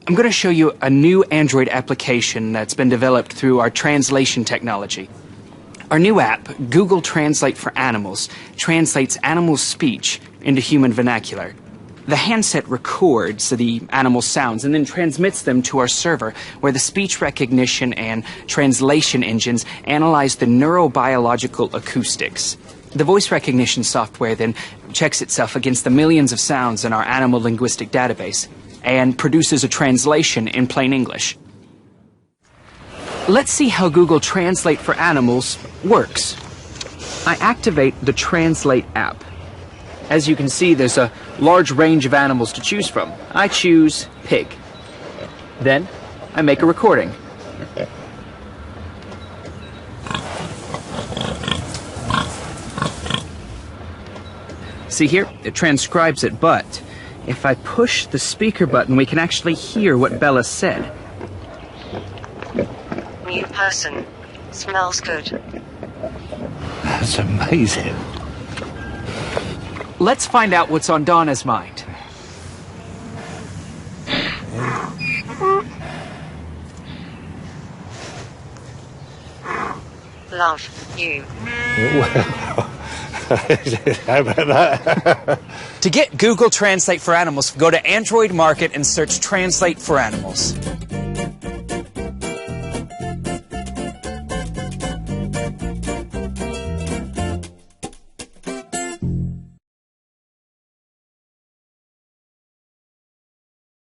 I'm going to show you a new Android application that's been developed through our translation technology. Our new app, Google Translate for Animals, translates animal speech into human vernacular. The handset records the animal sounds and then transmits them to our server, where the speech recognition and translation engines analyze the neurobiological acoustics. The voice recognition software then checks itself against the millions of sounds in our animal linguistic database and produces a translation in plain English. Let's see how Google Translate for Animals works. I activate the Translate app. As you can see, there's a large range of animals to choose from. I choose pig. Then, I make a recording. See here, it transcribes it, but if I push the speaker button, we can actually hear what Bella said. New person. Smells good. That's amazing. Let's find out what's on Donna's mind. Love you. How about that? To get Google Translate for Animals, go to Android Market and search Translate for Animals.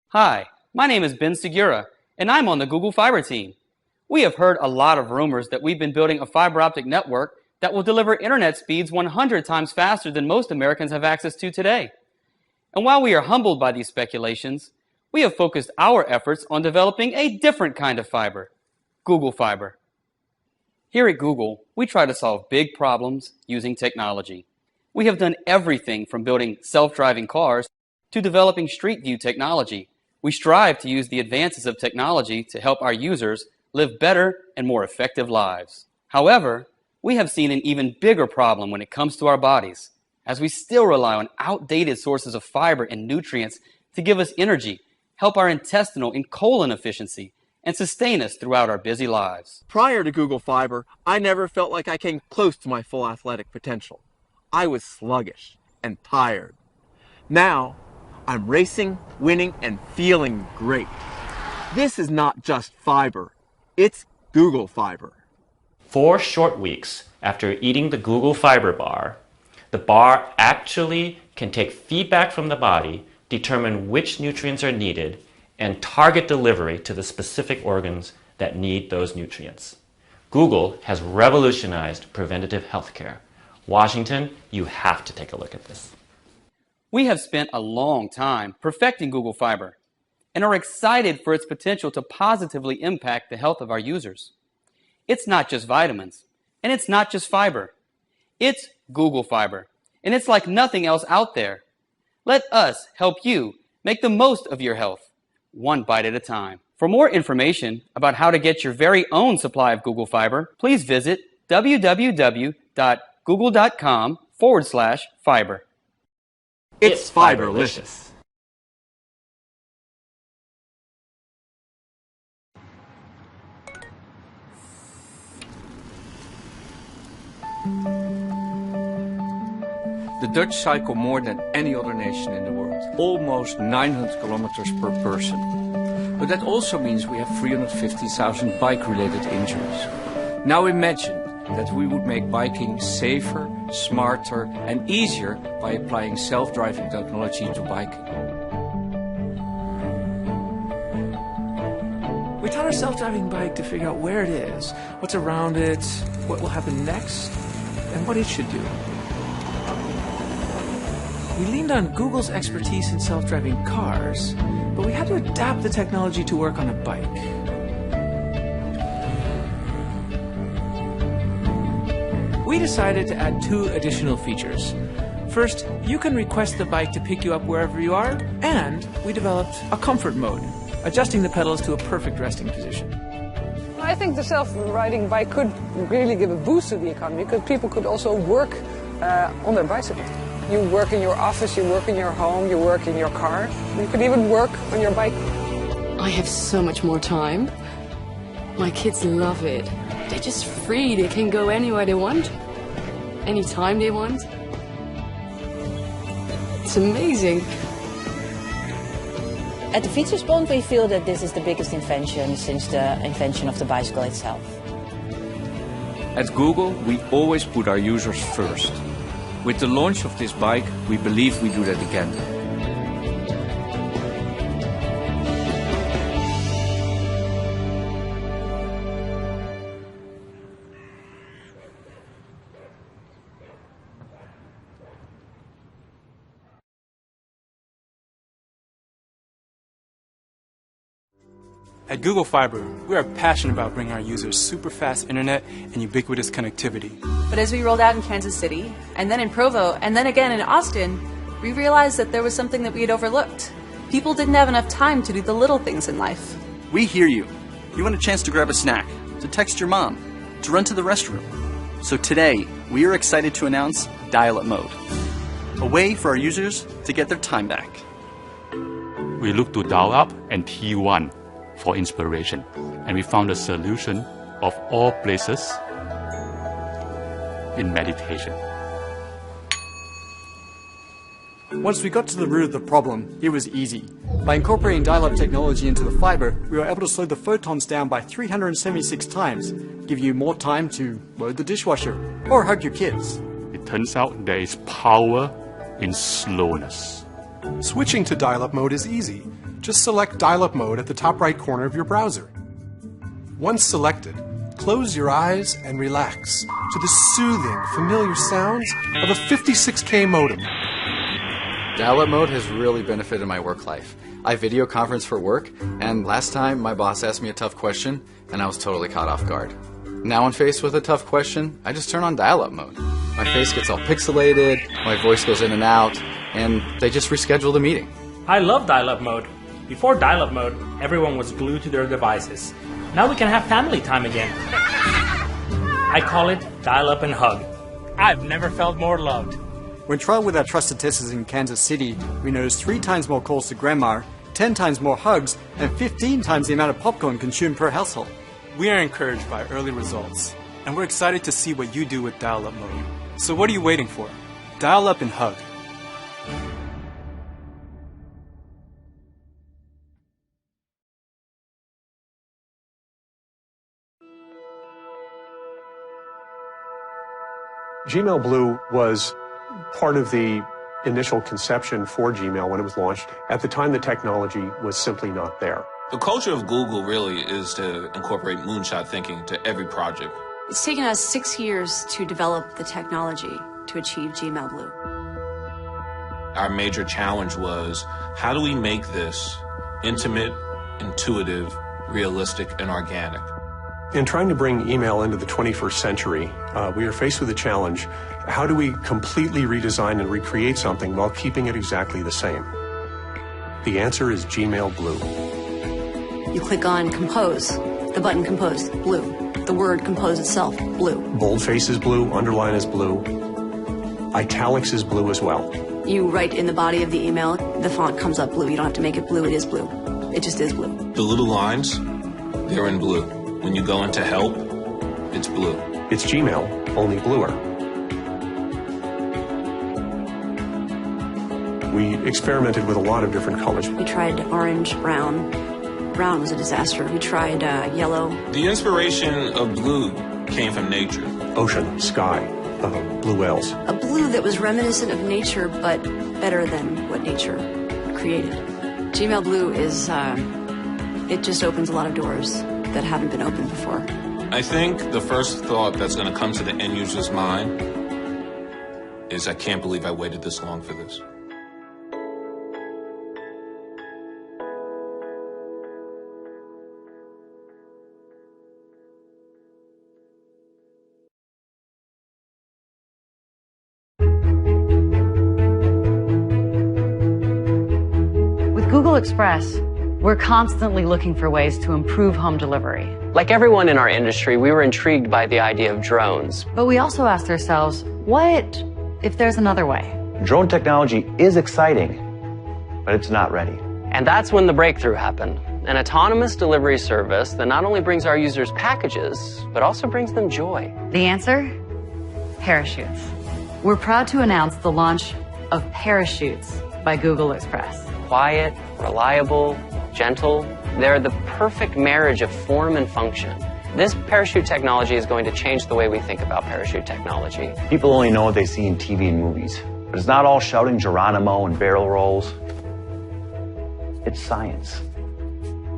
Hi, my name is Ben Segura, and I'm on the Google Fiber team. We have heard a lot of rumors that we've been building a fiber optic network that will deliver internet speeds 100 times faster than most Americans have access to today. And while we are humbled by these speculations, we have focused our efforts on developing a different kind of fiber, Google Fiber. Here at Google, we try to solve big problems using technology. We have done everything from building self-driving cars to developing Street View technology. We strive to use the advances of technology to help our users live better and more effective lives. However, we have seen an even bigger problem when it comes to our bodies, as we still rely on outdated sources of fiber and nutrients to give us energy, help our intestinal and colon efficiency, and sustain us throughout our busy lives. Prior to Google Fiber, I never felt like I came close to my full athletic potential. I was sluggish and tired. Now, I'm racing, winning, and feeling great. This is not just fiber, it's Google Fiber. 4 short weeks after eating the Google Fiber bar, the bar actually can take feedback from the body, determine which nutrients are needed, and target delivery to the specific organs that need those nutrients. Google has revolutionized preventative healthcare. Washington, you have to take a look at this. We have spent a long time perfecting Google Fiber and are excited for its potential to positively impact the health of our users. It's not just vitamins, and it's not just fiber. It's Google Fiber, and it's like nothing else out there. Let us help you make the most of your health, one bite at a time. For more information about how to get your very own supply of Google Fiber, please visit www.google.com/fiber. It's Fiberlicious. The Dutch cycle more than any other nation in the world, almost 900 kilometers per person. But that also means we have 350,000 bike-related injuries. Now imagine that we would make biking safer, smarter, and easier by applying self-driving technology to biking. We taught our self-driving bike to figure out where it is, what's around it, what will happen next, and what it should do. We leaned on Google's expertise in self-driving cars, but we had to adapt the technology to work on a bike. We decided to add 2 additional features. First, you can request the bike to pick you up wherever you are, and we developed a comfort mode, adjusting the pedals to a perfect resting position. I think the self-riding bike could really give a boost to the economy, because people could also work on their bicycle. You work in your office, you work in your home, you work in your car. You could even work on your bike. I have so much more time. My kids love it. They're just free. They can go anywhere they want, anytime they want. It's amazing. At the Fietsersbond, we feel that this is the biggest invention since the invention of the bicycle itself. At Google, we always put our users first. With the launch of this bike, we believe we do that again. At Google Fiber, we are passionate about bringing our users super fast internet and ubiquitous connectivity. But as we rolled out in Kansas City, and then in Provo, and then again in Austin, we realized that there was something that we had overlooked. People didn't have enough time to do the little things in life. We hear you. You want a chance to grab a snack, to text your mom, to run to the restroom. So today, we are excited to announce Dial-Up Mode, a way for our users to get their time back. We looked to Dial-Up and T1 for inspiration, and we found a solution of all places in meditation. Once we got to the root of the problem, it was easy. By incorporating dial-up technology into the fiber, we were able to slow the photons down by 376 times, giving you more time to load the dishwasher or hug your kids. It turns out there is power in slowness. Switching to dial-up mode is easy. Just select dial-up mode at the top right corner of your browser. Once selected, close your eyes and relax to the soothing, familiar sounds of a 56K modem. Dial-up mode has really benefited my work life. I video conference for work, and last time my boss asked me a tough question, and I was totally caught off guard. Now when faced with a tough question, I just turn on dial-up mode. My face gets all pixelated, my voice goes in and out, and they just reschedule the meeting. I love dial-up mode. Before dial-up mode, everyone was glued to their devices. Now we can have family time again. I call it dial-up and hug. I've never felt more loved. When trialed with our trusted testers in Kansas City, we noticed 3 times more calls to grandma, 10 times more hugs, and 15 times the amount of popcorn consumed per household. We are encouraged by early results, and we're excited to see what you do with dial-up mode. So what are you waiting for? Dial up and hug. Gmail Blue was part of the initial conception for Gmail when it was launched. At the time, the technology was simply not there. The culture of Google really is to incorporate moonshot thinking to every project. It's taken us 6 years to develop the technology to achieve Gmail Blue. Our major challenge was, how do we make this intimate, intuitive, realistic, and organic? In trying to bring email into the 21st century, we are faced with a challenge. How do we completely redesign and recreate something while keeping it exactly the same? The answer is Gmail Blue. You click on Compose, the button Compose, blue. The word Compose itself, blue. Boldface is blue, underline is blue. Italics is blue as well. You write in the body of the email, the font comes up blue. You don't have to make it blue, it is blue. It just is blue. The little lines, they're in blue. When you go into help, it's blue. It's Gmail, only bluer. We experimented with a lot of different colors. We tried orange, brown. Brown was a disaster. We tried yellow. The inspiration of blue came from nature. Ocean, sky, blue whales. A blue that was reminiscent of nature, but better than what nature created. Gmail Blue is, it just opens a lot of doors that haven't been opened before. I think the first thought that's going to come to the end user's mind is, I can't believe I waited this long for this. With Google Express, we're constantly looking for ways to improve home delivery. Like everyone in our industry, we were intrigued by the idea of drones. But we also asked ourselves, what if there's another way? Drone technology is exciting, but it's not ready. And that's when the breakthrough happened. an autonomous delivery service that not only brings our users packages, but also brings them joy. The answer? Parachutes. We're proud to announce the launch of Parachutes by Google Express. Quiet, reliable, gentle, they're the perfect marriage of form and function. This parachute technology is going to change the way we think about parachute technology. People only know what they see in TV and movies, but it's not all shouting Geronimo and barrel rolls. It's science.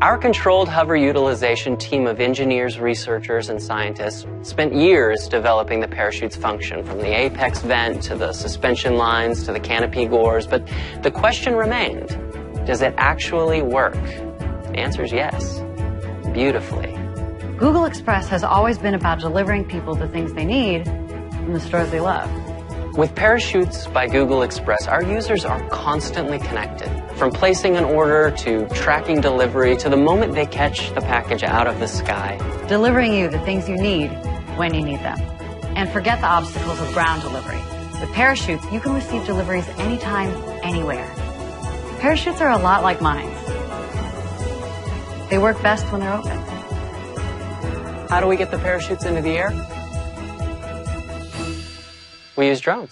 Our controlled hover utilization team of engineers, researchers, and scientists spent years developing the parachute's function, from the apex vent to the suspension lines to the canopy gores, but the question remained, does it actually work? The answer is yes, beautifully. Google Express has always been about delivering people the things they need from the stores they love. With Parachutes by Google Express, our users are constantly connected. From placing an order to tracking delivery to the moment they catch the package out of the sky. Delivering you the things you need when you need them. And forget the obstacles of ground delivery. With Parachutes, you can receive deliveries anytime, anywhere. Parachutes are a lot like mines. They work best when they're open. How do we get the parachutes into the air? We use drones.